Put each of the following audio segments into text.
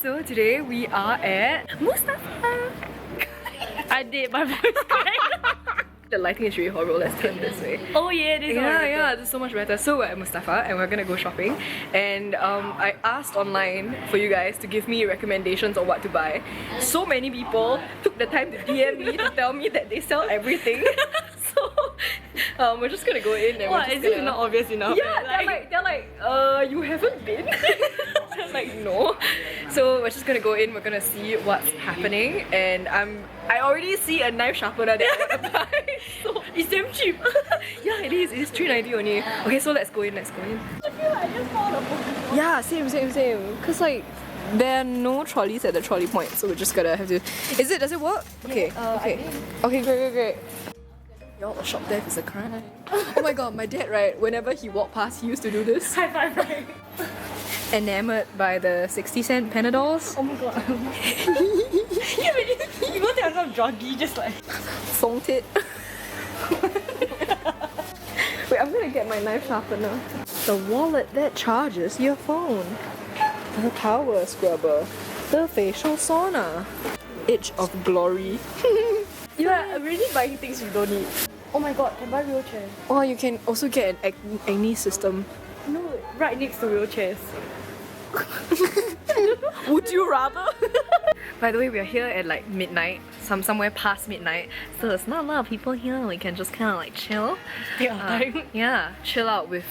So today we are at Mustafa. I did my voice crack. The lighting is really horrible. Let's turn this way. Oh yeah, this This is so much better. So we're at Mustafa and we're gonna go shopping. And I asked online for you guys to give me recommendations on what to buy. So many people took the time to DM me to tell me that they sell everything. So we're just gonna go in and What, is it not obvious enough? Yeah, they're like, you haven't been? I'm like, no. So we're just gonna go in, we're gonna see what's happening, and I already see a knife sharpener that I wanna buy. So It's damn cheap. yeah, it is. It's $3.90 only. Okay, so let's go in. I feel like I just found a Pokemon. Yeah, same. Cause like there are no trolleys at the trolley point, so we're just gonna have to. Does it work? Okay. Okay, great. Y'all, a shop deck is a crime. Oh my god, my dad, right? Whenever he walked past, he used to do this. High five, right? Enamored by the 60-cent Panadols. Oh my god. You go to some druggie just like. Song tit. Wait, I'm gonna get my knife sharpener. The wallet that charges your phone. The power scrubber. The facial sauna. Itch of glory. You are already buying things you don't need. Oh my god, can buy wheelchair. Or you can also get an acne system. No, right next to wheelchairs. Would you rather? By the way, we are here at like midnight, somewhere past midnight, so there's not a lot of people here. We can just kind of like chill. Take our time. Yeah, chill out with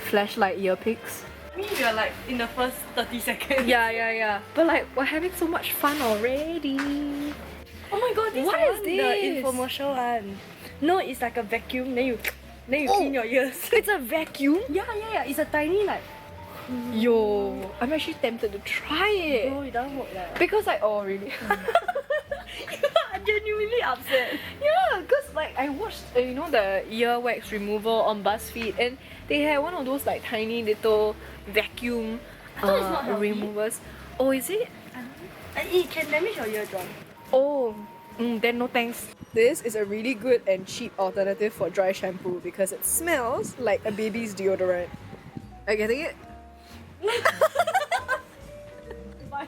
flashlight earpicks. We are like in the first 30 seconds. Yeah. But like we're having so much fun already. Oh my god, this What one, is the this? infomercial one. No, it's like a vacuum, then you clean your ears. It's a vacuum? Yeah, it's a tiny like. Yo, I'm actually tempted to try it. Bro, it doesn't work like that. Because like, oh really? I'm genuinely upset. Yeah, because like I watched you know the earwax removal on BuzzFeed, and they had one of those like tiny little vacuum thought it's not healthy. removers. Oh, is it? It can damage your eardrum. Oh, then no thanks. This is a really good and cheap alternative for dry shampoo because it smells like a baby's deodorant. Are you getting it?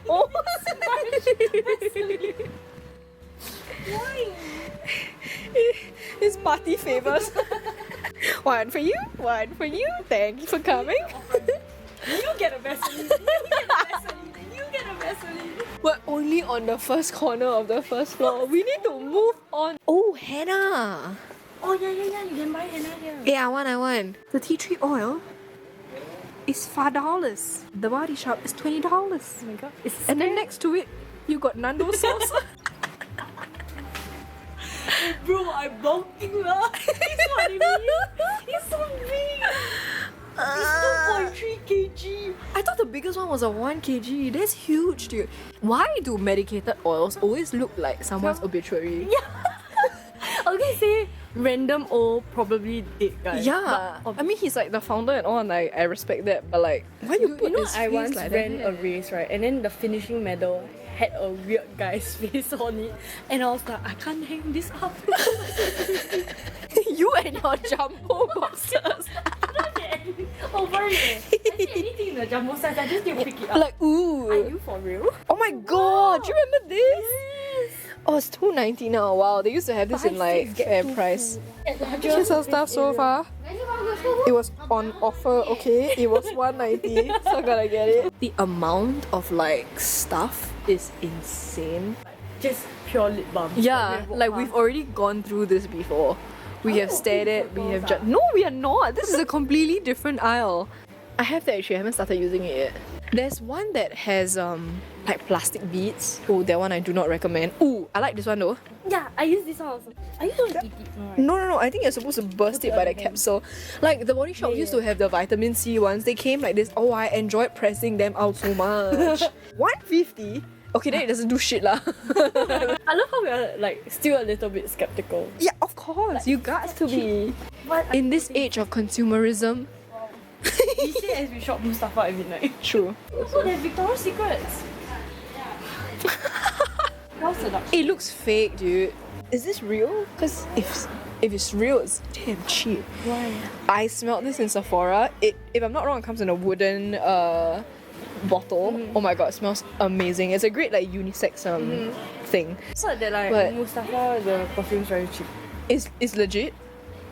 Oh, Why? it's party favors. One for you, one for you. Thank you for coming. You get a Vaseline. You get a Vaseline. We're only on the first corner of the first floor. We need to move on. Oh, henna. Oh yeah. You can buy henna here. Yeah, I want. The tea tree oil is $5. The body shop is $20. Oh my god. And then next to it, you got Nando sauce. Bro, I'm bulking lah. It's what it means. It's so big. It's 2.3 kg. I thought the biggest one was a 1 kg. That's huge, dude. Why do medicated oils always look like someone's obituary? Yeah. Okay, say random old probably dead guy. Yeah. But I mean, he's like the founder and all, and I respect that. But like, why you put you know, his I face once like ran that? a race, right? And then the finishing medal had a weird guy's face on it. And I was like, I can't hang this up. You and your jumbo boxers. Over it. I see anything in the jumbo size, I just need to pick it up. Like, ooh. Are you for real? Oh my god, do you remember this? Oh, it's $2.90 now. Wow, they used to have this in like fair price. Here's our stuff so far. It was on offer, okay? It was $1.90, so I gotta get it. The amount of like stuff is insane. Just pure lip balm. Yeah, like we've already gone through this before. We have stared at, we have just... No, we are not! This is a completely different aisle. I have that actually, I haven't started using it yet. There's one that has like plastic beads. Oh, that one I do not recommend. Ooh, I like this one though. Yeah, I use this one also. Are you supposed to eat it? No, right? No, I think you're supposed to burst it by the capsule. Like the Body Shop used to have the vitamin C ones. They came like this. Oh, I enjoyed pressing them out so much. $150? Okay, then it doesn't do shit lah. I love how we are like still a little bit skeptical. Yeah, of course. You got to be. In this age of consumerism. You say as we shop Mustafa at midnight. True. Also, there's Victoria's Secrets. How's the duck? It looks fake, dude. Is this real? Because if it's real, it's damn cheap. Why? I smelled this in Sephora. If I'm not wrong, it comes in a wooden bottle. Oh my god, it smells amazing. It's a great like unisex thing. So that like But- In Mustafa, the perfume's very cheap. It's legit.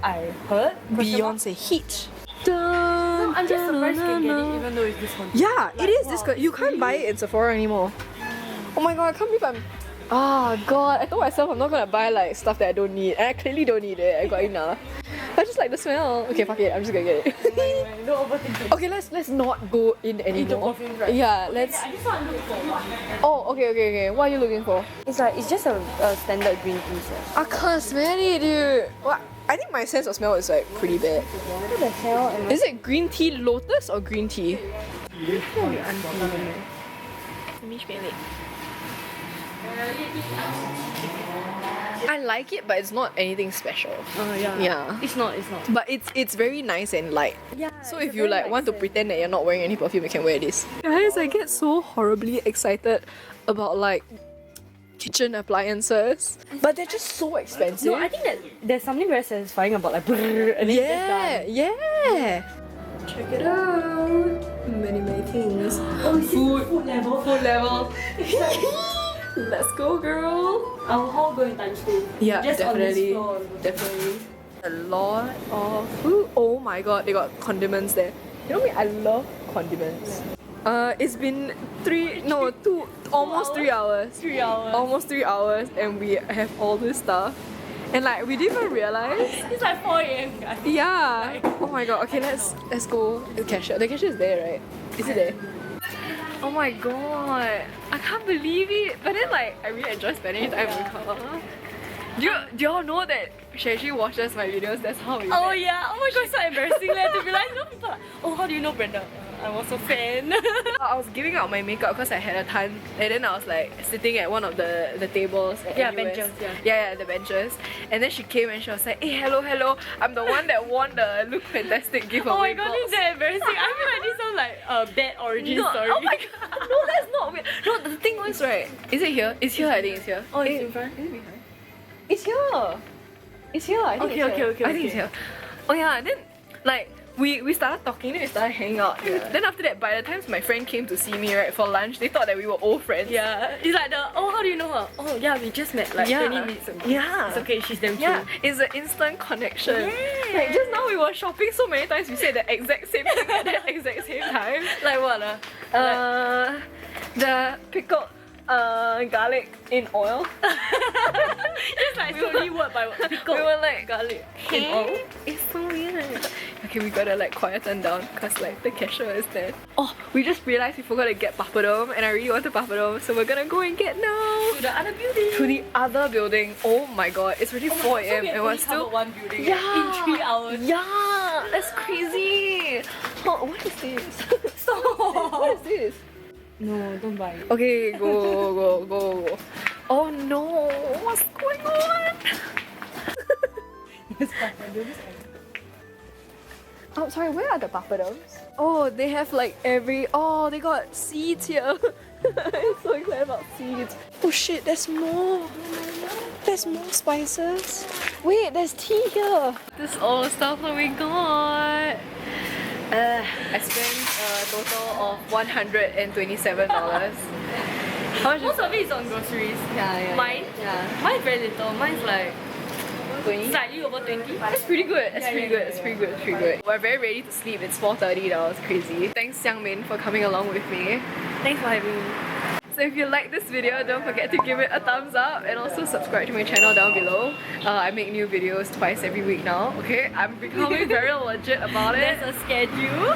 I heard. Beyonce Heat. I'm just surprised you can get it even though it's discounted. Yeah, it is wow, this. You can't buy it in Sephora anymore. Oh my god, I can't believe I'm. Ah god, I told myself I'm not gonna buy like stuff that I don't need, and I clearly don't need it. I got enough. I just like the smell. Okay, fuck it. I'm just gonna get it. Don't overthink it. Okay, let's not go in anymore. perfumes, right? Yeah, let's. I just want to look for one. Oh, okay. What are you looking for? It's just a standard green tea set. I can't smell it, dude. What? I think my sense of smell is like pretty bad. What the hell am I? Is it green tea lotus or green tea? Let me smell it. I like it, but it's not anything special. Yeah. It's not. But it's very nice and light. Yeah. So if you like want to pretend that you're not wearing any perfume, you can wear this. Guys, I get so horribly excited about like kitchen appliances, but they're just so expensive. No, I think that there's something very satisfying about like brrr, and then it's done. Yeah. Check it out. Many things. Oh, food level. Let's go, girl. Our hall going times 2. Yeah, Just definitely. On this floor. Definitely. A lot of food. Oh my god, they got condiments there. You know me, I love condiments. It's been almost 3 hours. 3 hours. Almost 3 hours, and we have all this stuff. And like we didn't even realize. It's like 4 a.m. guys. Yeah. Oh my god. Okay, let's go. The cashier is there, right? Is it there? Oh my god. I can't believe it. But then like I really enjoy spending time with her. Do y'all know that she actually watches my videos? That's how we met. Oh yeah. Oh my god, so embarrassing to be like, you know, people are like, oh, how do you know Brenda? I'm also a fan. I was giving out my makeup because I had a ton, and then I was like sitting at one of the tables at NUS. benches, Yeah, the benches. And then she came and she was like, hey, hello, I'm the one that won the Look Fantastic giveaway. Oh my god, box." this is that embarrassing. I feel like this sounds like a bad origin No, story. oh my god, no, that's not weird. No, the thing was right. Is it here? It's here, I think it's here. Oh, it's in front? Is it behind? It's here. It's here. I think Okay, it's here. okay. I think it's here. Oh yeah, then like we started talking, then we started hanging out. Then after that, by the time my friend came to see me right for lunch, they thought that we were old friends. Yeah, it's like how do you know her? Oh yeah, we just met like 20 minutes ago. Yeah. It's okay, she's damn Yeah, cute. it's an instant connection. Yeah. Like just now we were shopping so many times, we said the exact same thing at the exact same time. Like what? The pickled garlic in oil. Just like slowly word by word. Pickled We were like, garlic in oil. it's so weird. Okay, we gotta like quieten down because like the cashier is there. Oh, we just realized we forgot to get papadom, and I really wanted papadom, so we're gonna go and get now. To the other building. To the other building. Oh my god, it's already 4 a.m. So and we're still. one building Yeah. in 3 hours. Yeah, that's crazy. Oh, what is this? Stop. What is this? No, don't buy it. Okay, go. Oh no, what's going on? Oh, sorry, where are the papadums? Oh, they have like they got seeds here. I'm so excited about seeds. Oh shit, there's more. There's more spices. Wait, there's tea here. This is all the stuff that we got. I spent a total of $127. How much Most of it is on groceries. Yeah. Mine? Yeah. Mine's very little. Mine's like 20? slightly over 20. That's pretty good. That's Yeah, pretty yeah, good. yeah, It's yeah. pretty good. We're very ready to sleep. It's 4:30 now. It's crazy. Thanks, Xiangmin, for coming along with me. Thanks for having me. So if you like this video, don't forget to give it a thumbs up and also subscribe to my channel down below. I make new videos twice every week now. Okay, I'm becoming very legit about it. There's a schedule.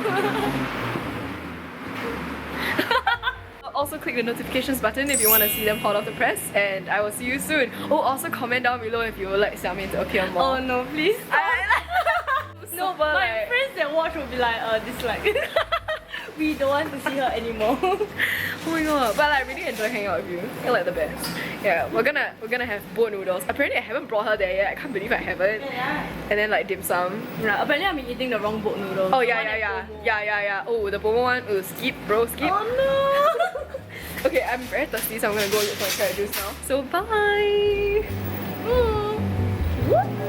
Also click the notifications button if you want to see them hot off the press, and I will see you soon. Oh, also comment down below if you would like Xiaomi to appear more. Oh no, please. No, but my like, friends that watch will be like, dislike. We don't want to see her anymore. oh my god, but I really enjoy hanging out with you. You're like the best. Yeah, we're gonna have boat noodles. Apparently I haven't brought her there yet. I can't believe I haven't. Yeah. And then like dim sum. Right, apparently I've been eating the wrong boat noodles. Oh The yeah. one at Pomo. Yeah. Oh, the Pomo one. Oh, skip, bro, skip. Oh no. Okay, I'm very thirsty, so I'm gonna go look for a carrot juice now. So bye. Woo.